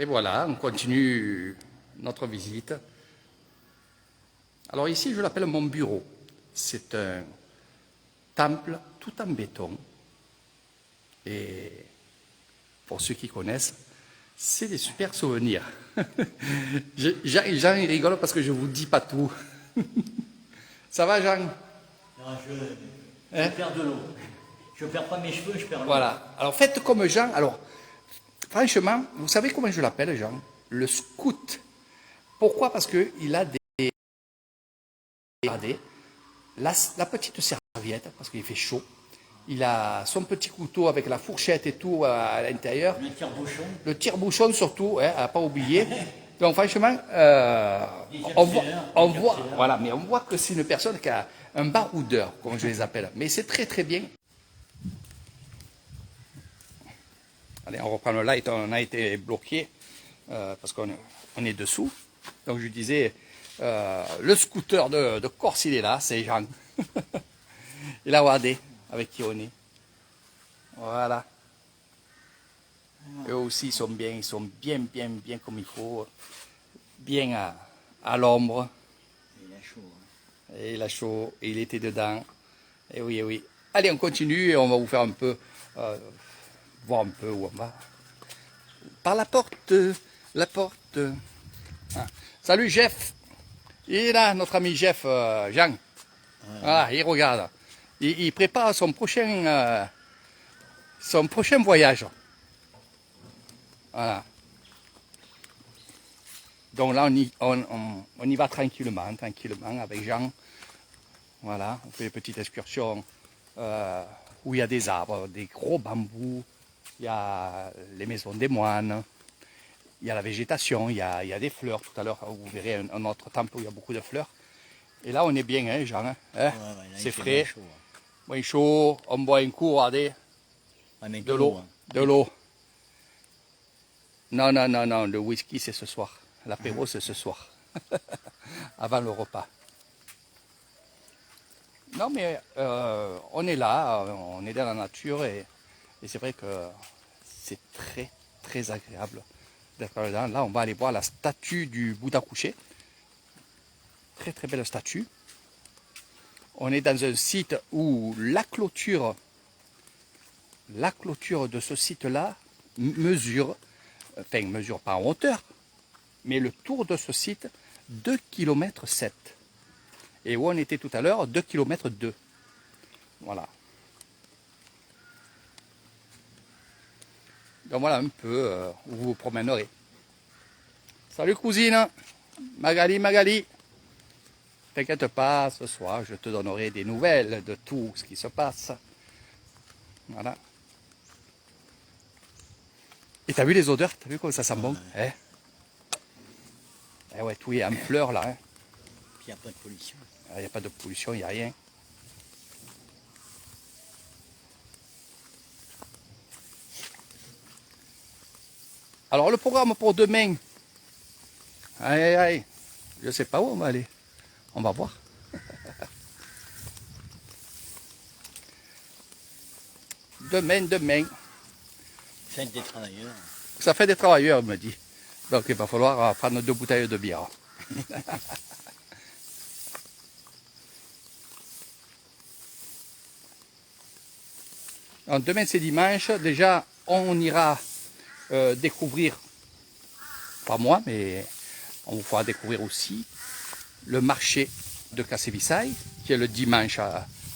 Et voilà, on continue notre visite. Alors ici, je l'appelle mon bureau. C'est un temple tout en béton. Et pour ceux qui connaissent, c'est des super souvenirs. Jean, il rigole parce que je ne vous dis pas tout. Ça va, Jean? Non, je perds de l'eau. Je ne perds pas mes cheveux, je perds l'eau. Voilà. Alors faites comme Jean. Alors, franchement, vous savez comment je l'appelle, Jean? Le scout. Pourquoi? Parce qu'il a la petite serviette, parce qu'il fait chaud. Il a son petit couteau avec la fourchette et tout à l'intérieur. Le tire-bouchon. Le tire-bouchon surtout, hein, à ne pas oublier. Donc franchement, voilà, mais on voit que c'est une personne qui a un baroudeur, comme je les appelle. Mais c'est très très bien. Allez, on reprend le light, on a été bloqué parce qu'on est dessous. Donc je disais, le scooter de Corse, il est là, c'est Jean. Il a Wadé avec qui on est. Voilà. Eux aussi, ils sont bien comme il faut. Bien à l'ombre. Il a chaud. Hein. Et il a chaud, et il était dedans. Et oui, et oui. Allez, on continue et on va vous faire un peu, voir un peu où on va. Par la porte. Ah. Salut Jeff. Il est là, notre ami Jeff, Jean. Voilà, il regarde. Il prépare son prochain voyage. Voilà. Donc là, on y va tranquillement avec Jean. Voilà, on fait une petite excursion où il y a des arbres, des gros bambous, il y a les maisons des moines, il y a la végétation, il y a des fleurs. Tout à l'heure, vous verrez un autre temple où il y a beaucoup de fleurs. Et là, on est bien, hein, Jean. Hein, ouais, c'est frais, chaud, moins chaud, on boit un coup, regardez, de l'eau, hein. de l'eau. Non, le whisky, c'est ce soir. L'apéro, c'est ce soir, avant le repas. Non, mais on est là, on est dans la nature et c'est vrai que c'est très, très agréable d'être là. Là, on va aller voir la statue du Bouddha couché. Très, très belle statue. On est dans un site où la clôture de ce site-là mesure pas en hauteur, mais le tour de ce site, 2,7 km. Et où on était tout à l'heure, 2,2 km. Voilà. Donc voilà un peu où vous vous promènerez. Salut cousine, Magali. T'inquiète pas, ce soir je te donnerai des nouvelles de tout ce qui se passe. Voilà. Et t'as vu les odeurs? T'as vu comment ça sent bon? Hein? Eh ouais, tout est en fleurs là. Hein. Puis il n'y a pas de pollution. Il n'y a pas de pollution, il n'y a rien. Alors le programme pour demain, je ne sais pas où on va aller. On va voir. Demain. Fête des travailleurs. Ça fait des travailleurs, il me dit. Donc il va falloir prendre 2 bouteilles de bière. Donc, demain c'est dimanche. Déjà, on ira découvrir, pas moi, mais on vous fera découvrir aussi le marché de Cassé-Vissailles, qui est le dimanche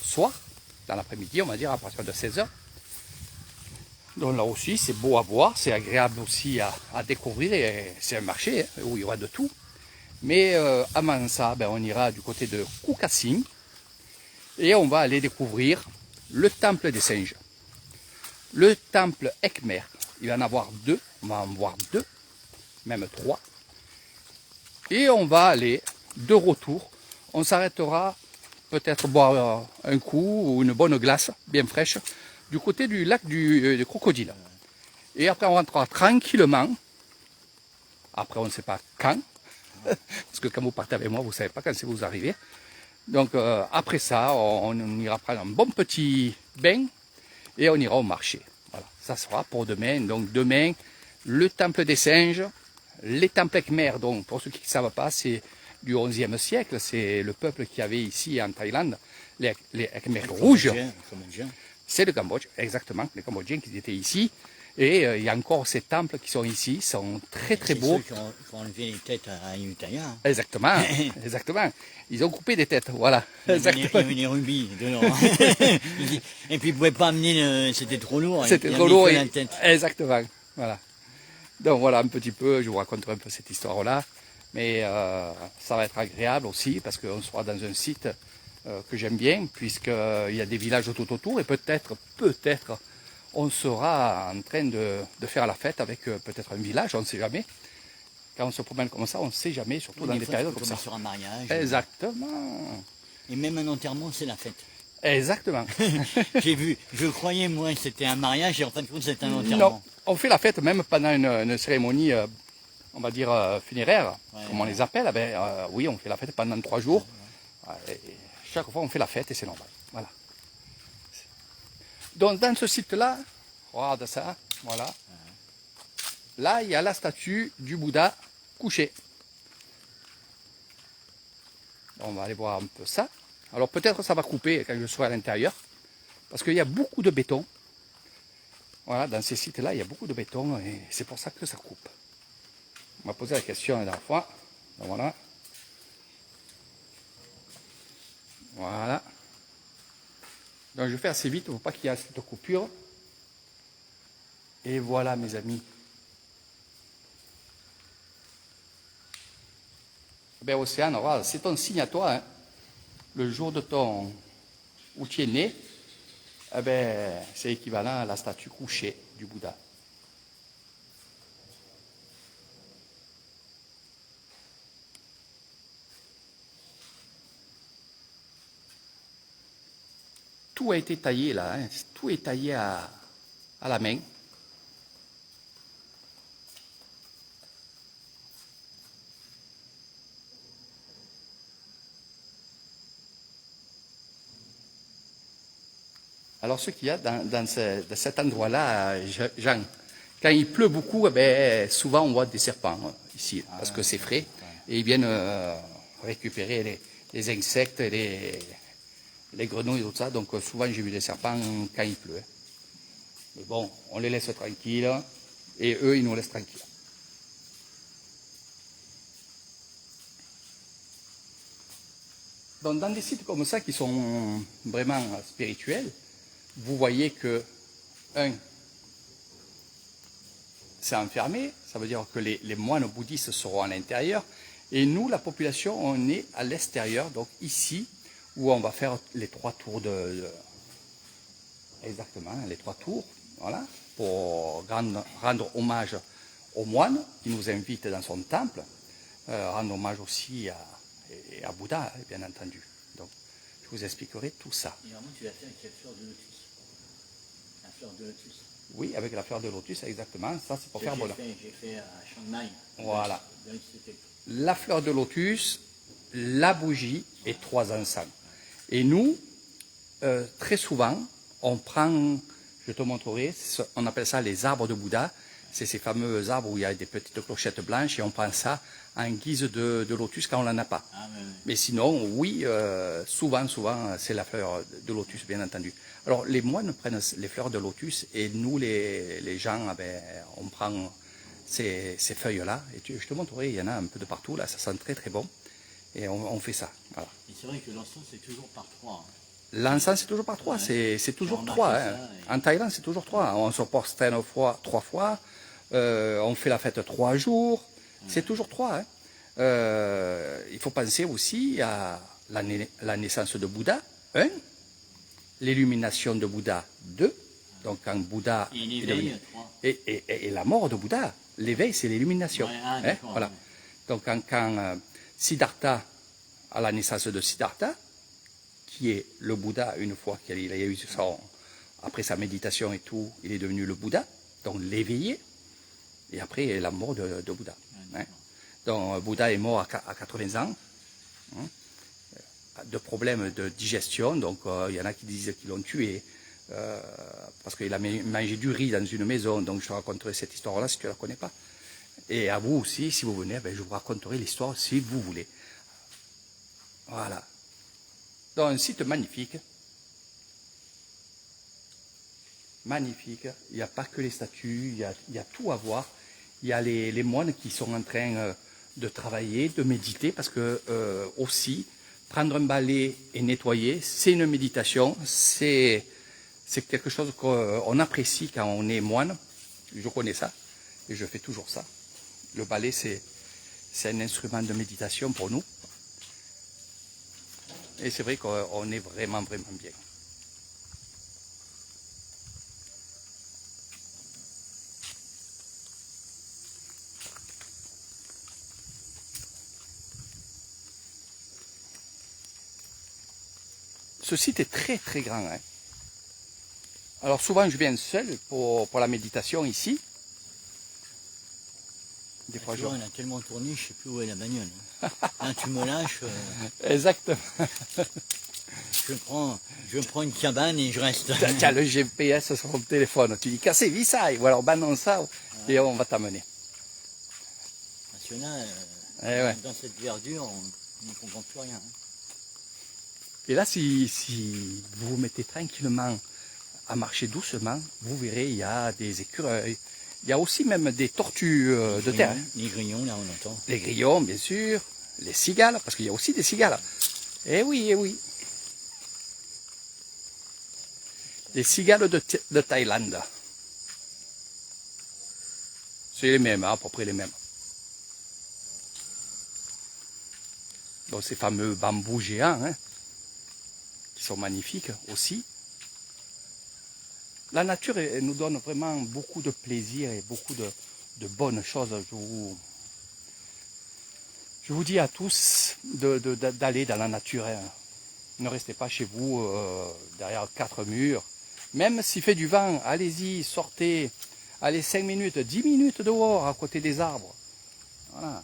soir, dans l'après-midi, on va dire, à partir de 16h. Donc là aussi, c'est beau à voir, c'est agréable aussi à découvrir, et c'est un marché hein, où il y aura de tout. Mais avant ça, on ira du côté de Koukassing, et on va aller découvrir le temple des singes. Le temple Ekmer, il va en avoir 2, on va en voir 2, même 3. Et on va aller de retour, on s'arrêtera peut-être boire un coup ou une bonne glace bien fraîche du côté du lac du Crocodile. Et après on rentrera tranquillement, après on ne sait pas quand, parce que quand vous partez avec moi, vous ne savez pas quand c'est vous arrivez. Donc après ça, on ira prendre un bon petit bain et on ira au marché. Voilà, ça sera pour demain. Donc demain, le temple des singes, les temples Khmer, donc pour ceux qui ne savent pas, c'est du XIe siècle, c'est le peuple qui avait ici en Thaïlande, les Khmer rouges. C'est le Cambodge, exactement, les Cambodgiens qui étaient ici. Et il y a encore ces temples qui sont ici, sont très très beaux. C'est ceux qui ont enlevé les têtes à Ayutthaya. Exactement, exactement. Ils ont coupé des têtes, voilà. Il y avait les rubis dedans. Et puis ils ne pouvaient pas amener, c'était trop lourd. C'était trop lourd. Exactement, voilà. Donc voilà un petit peu, je vous raconterai un peu cette histoire-là. Mais ça va être agréable aussi parce qu'on sera dans un site que j'aime bien, puisqu'il y a des villages tout autour et peut-être, on sera en train de faire la fête avec peut-être un village, on ne sait jamais. Quand on se promène comme ça, on ne sait jamais, surtout dans des périodes comme ça. Sur un mariage. Exactement. Et même un enterrement, c'est la fête. Exactement. J'ai vu, je croyais moi que c'était un mariage et en fin de compte c'était un enterrement. Non, on fait la fête même pendant une cérémonie, on va dire funéraire, comme on les appelle. Oui, on fait la fête pendant 3 jours. Et chaque fois on fait la fête et c'est normal. Voilà. Donc dans ce site-là, regarde ça, voilà. Là, il y a la statue du Bouddha couché. On va aller voir un peu ça. Alors peut-être ça va couper quand je serai à l'intérieur, parce qu'il y a beaucoup de béton. Voilà, dans ces sites-là, il y a beaucoup de béton et c'est pour ça que ça coupe. On m'a posé la question la dernière fois. Donc voilà. Voilà. Donc je fais assez vite pour pas qu'il y ait cette coupure. Et voilà mes amis. Ben Océane, voilà, c'est ton signe à toi. Hein. Le jour de ton où tu es né, eh ben, c'est équivalent à la statue couchée du Bouddha. Tout a été taillé là, hein. Tout est taillé à la main. Alors ce qu'il y a dans cet endroit-là, Jean, quand il pleut beaucoup, eh ben, souvent on voit des serpents ici, parce que c'est frais, et ils viennent récupérer les insectes, les grenouilles et tout ça, donc souvent j'ai vu des serpents quand il pleut. Mais bon, on les laisse tranquilles, et eux, ils nous laissent tranquilles. Donc dans des sites comme ça qui sont vraiment spirituels, vous voyez que, c'est enfermé, ça veut dire que les moines bouddhistes seront à l'intérieur, et nous, la population, on est à l'extérieur, donc ici, où on va faire les 3 tours exactement, les 3 tours, voilà, pour rendre hommage aux moines, qui nous invite dans son temple, rendre hommage aussi à Bouddha, bien entendu. Donc, je vous expliquerai tout ça. Et vraiment, tu l'as fait avec la fleur de lotus. La fleur de lotus. Oui, avec la fleur de lotus, exactement. Ça, c'est pour faire bonheur. J'ai fait à Chiang Mai. Voilà. La fleur de lotus, la bougie et 3 encens. Et nous, très souvent, on prend, je te montrerai, on appelle ça les arbres de Bouddha. C'est ces fameux arbres où il y a des petites clochettes blanches et on prend ça en guise de lotus quand on n'en a pas. Ah, mais sinon, oui, souvent, c'est la fleur de lotus, bien entendu. Alors, les moines prennent les fleurs de lotus et nous, les gens, on prend ces feuilles-là. Et je te montrerai, il y en a un peu de partout, là, ça sent très très bon. Et on fait ça. Voilà. Et c'est vrai que l'encens, c'est toujours par 3. L'encens, c'est toujours par 3, c'est toujours 3. Hein. En Thaïlande, c'est toujours 3. On se porte 3 fois, on fait la fête 3 jours, c'est toujours 3. Hein. Il faut penser aussi à la naissance de Bouddha, 1, l'illumination de Bouddha, 2, donc quand Bouddha et la mort de Bouddha, l'éveil c'est l'illumination. Ouais, voilà. Donc quand Siddhartha, à la naissance de Siddhartha, qui est le Bouddha une fois qu'il a eu après sa méditation et tout, il est devenu le Bouddha, donc l'éveillé, et après la mort de Bouddha. Hein. Donc Bouddha est mort à 80 ans, hein, de problèmes de digestion, donc il y en a qui disent qu'ils l'ont tué, parce qu'il a mangé du riz dans une maison, donc je te raconterai cette histoire-là si tu ne la connais pas. Et à vous aussi, si vous venez, je vous raconterai l'histoire si vous voulez. Voilà. Donc un site magnifique. Magnifique. Il n'y a pas que les statues, il y a tout à voir. Il y a les moines qui sont en train de travailler, de méditer, parce que aussi, prendre un balai et nettoyer, c'est une méditation, c'est quelque chose qu'on apprécie quand on est moine. Je connais ça et je fais toujours ça. Le balai, c'est un instrument de méditation pour nous. Et c'est vrai qu'on est vraiment, vraiment bien. Ce site est très, très grand. Hein. Alors souvent, je viens seul pour la méditation ici. Des fois, on a tellement tourné, je ne sais plus où est la bagnole. Là, tu me lâches. Exactement. Je prends une cabane et je reste. Tu as le GPS sur ton téléphone. Tu dis cassez, vis ça, ou alors balance ça, et on va t'amener. Parce que là, dans cette verdure, on ne comprend plus rien. Et là, si vous vous mettez tranquillement à marcher doucement, vous verrez, il y a des écureuils. Il y a aussi même des tortues de terre. Les grillons, là, on entend. Les grillons, bien sûr. Les cigales, parce qu'il y a aussi des cigales. Eh oui, eh oui. Les cigales de Thaïlande. C'est les mêmes, hein, à peu près les mêmes. Donc ces fameux bambous géants, hein, qui sont magnifiques aussi. La nature elle nous donne vraiment beaucoup de plaisir et beaucoup de bonnes choses. Je vous dis à tous d'aller dans la nature. Hein. Ne restez pas chez vous derrière 4 murs. Même s'il fait du vent, allez-y, sortez. Allez 5 minutes, 10 minutes dehors à côté des arbres. Voilà.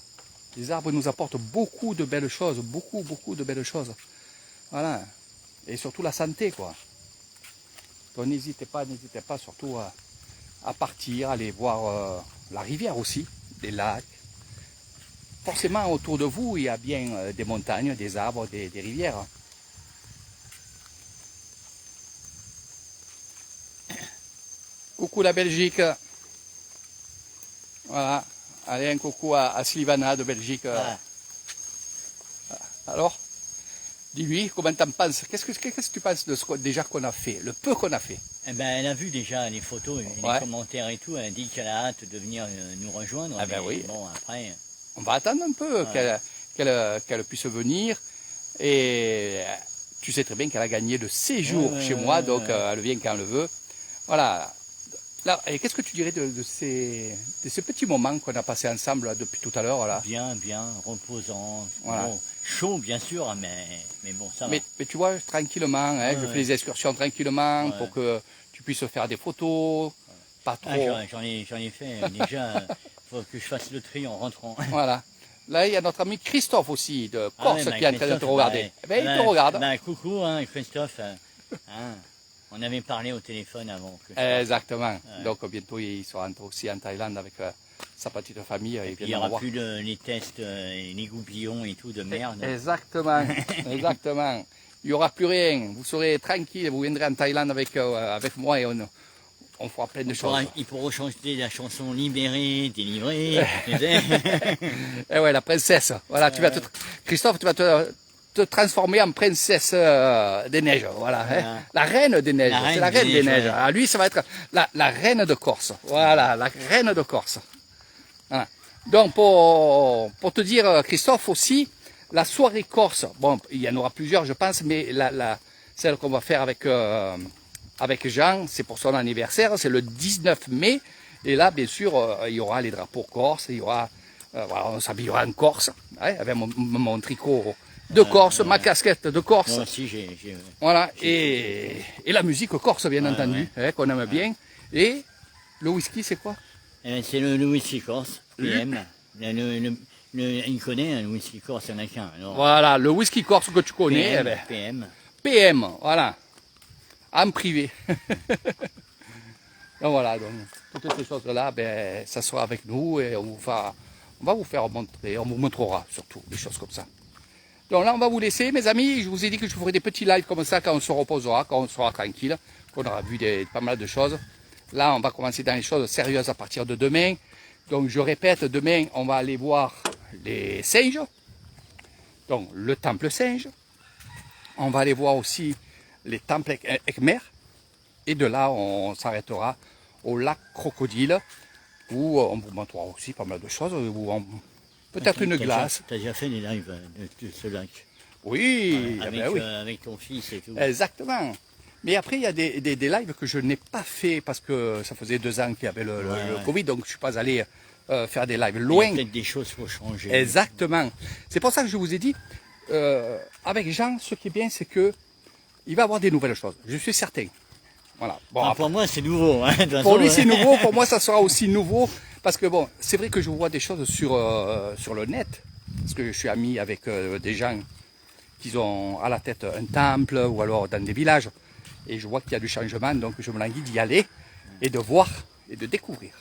Les arbres nous apportent beaucoup de belles choses, beaucoup de belles choses. Voilà. Et surtout la santé, quoi. Donc n'hésitez pas surtout à partir, aller voir la rivière aussi, des lacs. Forcément, autour de vous, il y a bien des montagnes, des arbres, des rivières. Coucou la Belgique. Voilà. Allez, un coucou à Slivana de Belgique. Ah. Alors, dis-lui, comment t'en penses? Qu'est-ce que tu penses de ce déjà qu'on a fait, le peu qu'on a fait? Eh ben, elle a vu déjà les photos, les commentaires et tout. Elle dit qu'elle a hâte de venir nous rejoindre. Ah ben oui. Bon, après... On va attendre un peu qu'elle puisse venir. Et tu sais très bien qu'elle a gagné le séjour chez moi, donc elle vient quand elle veut. Voilà. Là, et qu'est-ce que tu dirais de ces petits moments qu'on a passés ensemble depuis tout à l'heure là? Bien, reposant. Voilà. Bon, chaud bien sûr, mais bon, ça va. Mais tu vois, tranquillement, hein, je fais les excursions tranquillement pour que tu puisses faire des photos, pas trop. Ah, j'en ai fait déjà. Faut que je fasse le tri en rentrant. Voilà. Là, il y a notre ami Christophe aussi, de Corse, qui est en train de te regarder. Il te regarde. Coucou, Christophe. On avait parlé au téléphone avant. Exactement. Donc bientôt, il sera aussi en Thaïlande avec sa petite famille. Et puis, il n'y aura plus les tests, les goupillons et tout de merde. Exactement. Exactement. Il n'y aura plus rien. Vous serez tranquille. Vous viendrez en Thaïlande avec moi et on fera plein de choses. Il pourra chanter la chanson Libérée, délivrée. Et ouais, la princesse. Voilà, Christophe, tu vas te transformer en princesse des neiges. Voilà, hein. La reine des neiges. C'est la reine des neiges. Ah, lui, ça va être la reine de Corse. Voilà, la reine de Corse. Voilà. Donc, pour te dire, Christophe, aussi, la soirée corse, bon, il y en aura plusieurs, je pense, mais celle qu'on va faire avec Jean, c'est pour son anniversaire, c'est le 19 mai. Et là, bien sûr, il y aura les drapeaux corse, il y aura, voilà, on s'habillera en Corse, hein, avec mon tricot de Corse, ma casquette de Corse. Moi aussi, voilà, et la musique corse, bien entendu, hein, qu'on aime bien. Et le whisky, c'est quoi? C'est le whisky corse, PM. Il connaît, le whisky corse, il n'y en a qu'un. Voilà, le whisky corse que tu connais. PM. PM, voilà. en privé. Donc voilà, donc, toutes ces choses-là, ben, ça sera avec nous et on va vous faire montrer, on vous montrera surtout des choses comme ça. Donc là, on va vous laisser, mes amis. Je vous ai dit que je ferai des petits lives comme ça quand on se reposera, quand on sera tranquille, qu'on aura vu pas mal de choses. Là, on va commencer dans les choses sérieuses à partir de demain. Donc je répète, demain, on va aller voir les singes. Donc le temple singe. On va aller voir aussi les temples Khmer. Et de là, on s'arrêtera au lac Crocodile, où on vous montrera aussi pas mal de choses. Peut-être une glace. Tu as déjà fait des lives de ce lac? Oui, avec, ben oui. Avec ton fils et tout. Exactement. Mais après, il y a des lives que je n'ai pas fait parce que ça faisait 2 ans qu'il y avait le Covid, donc je ne suis pas allé faire des lives loin. Il y a peut-être des choses pour changer. Exactement. C'est pour ça que je vous ai dit, avec Jean, ce qui est bien, c'est que il va avoir des nouvelles choses. Je suis certain. Voilà. Bon, pour moi, c'est nouveau. Hein, pour lui, c'est nouveau. Pour moi, ça sera aussi nouveau. Parce que bon, c'est vrai que je vois des choses sur le net. Parce que je suis ami avec des gens qui ont à la tête un temple ou alors dans des villages. Et je vois qu'il y a du changement. Donc je me languis d'y aller et de voir et de découvrir.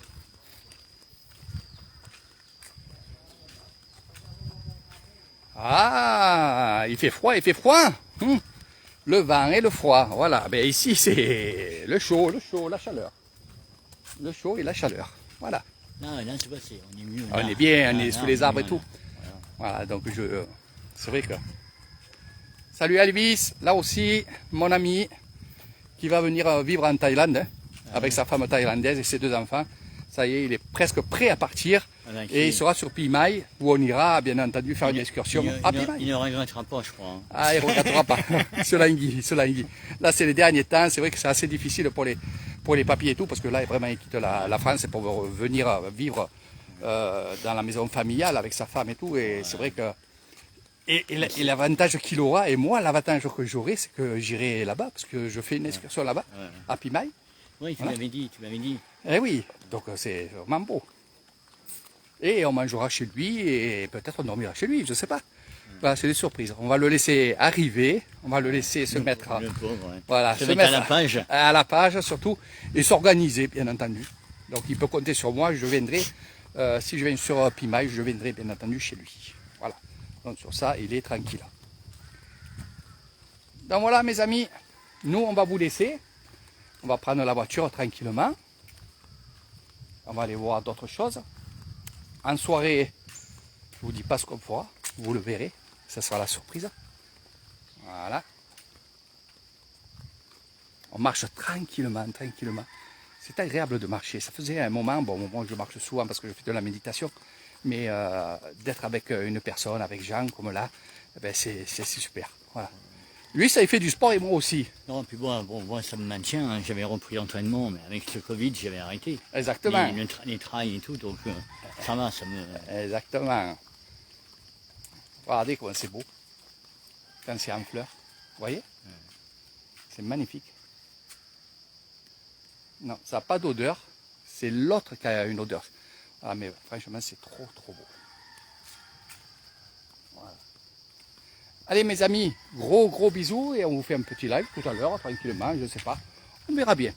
Ah, il fait froid, il fait froid. Le vent et le froid, voilà. Ben ici, c'est le chaud, la chaleur. Le chaud et la chaleur, voilà. Non, là, c'est passé, on est mieux. On est bien, on est sous les arbres et tout. Voilà, donc c'est vrai que... Salut Elvis, là aussi, mon ami, qui va venir vivre en Thaïlande, hein, avec sa femme thaïlandaise et ses 2 enfants. Ça y est, il est presque prêt à partir. Et il sera sur Pi Mai, où on ira, bien entendu, faire une excursion à Pi Mai. Il ne regrettera pas, je crois. Hein. Ah, il ne regrettera pas. Ce langui. Là, c'est les derniers temps. C'est vrai que c'est assez difficile pour les papiers et tout, parce que là, vraiment, il quitte la France pour venir vivre dans la maison familiale avec sa femme et tout. Et c'est vrai que... Et l'avantage qu'il aura, et moi, l'avantage que j'aurai, c'est que j'irai là-bas, parce que je fais une excursion là-bas, à Pi Mai. Oui, tu m'avais dit. Eh oui, donc c'est vraiment beau. Et on mangera chez lui et peut-être on dormira chez lui, je ne sais pas. Voilà, c'est des surprises. On va le laisser arriver, on va le laisser se mettre, voilà, se mettre à la page surtout, et s'organiser bien entendu. Donc il peut compter sur moi, je viendrai, si je viens sur Pi Mai, je viendrai bien entendu chez lui. Voilà, donc sur ça il est tranquille. Donc voilà mes amis, nous on va vous laisser, on va prendre la voiture tranquillement, on va aller voir d'autres choses. En soirée, je ne vous dis pas ce qu'on fera, vous le verrez, ça sera la surprise. Voilà. On marche tranquillement. C'est agréable de marcher. Ça faisait un moment, bon, moi je marche souvent parce que je fais de la méditation, mais d'être avec une personne, avec Jean, comme là, ben c'est super. Voilà. Lui, ça il fait du sport et moi aussi. Non, puis moi, ça me maintient. Hein. J'avais repris l'entraînement, mais avec le Covid, j'avais arrêté. Exactement. Les trails et tout, donc ça va, ça me... Exactement. Regardez comment c'est beau. Quand c'est en fleurs. Vous voyez? C'est magnifique. Non, ça n'a pas d'odeur. C'est l'autre qui a une odeur. Ah, mais franchement, c'est trop beau. Voilà. Allez mes amis, gros bisous et on vous fait un petit live tout à l'heure, tranquillement, je ne sais pas. On verra bien.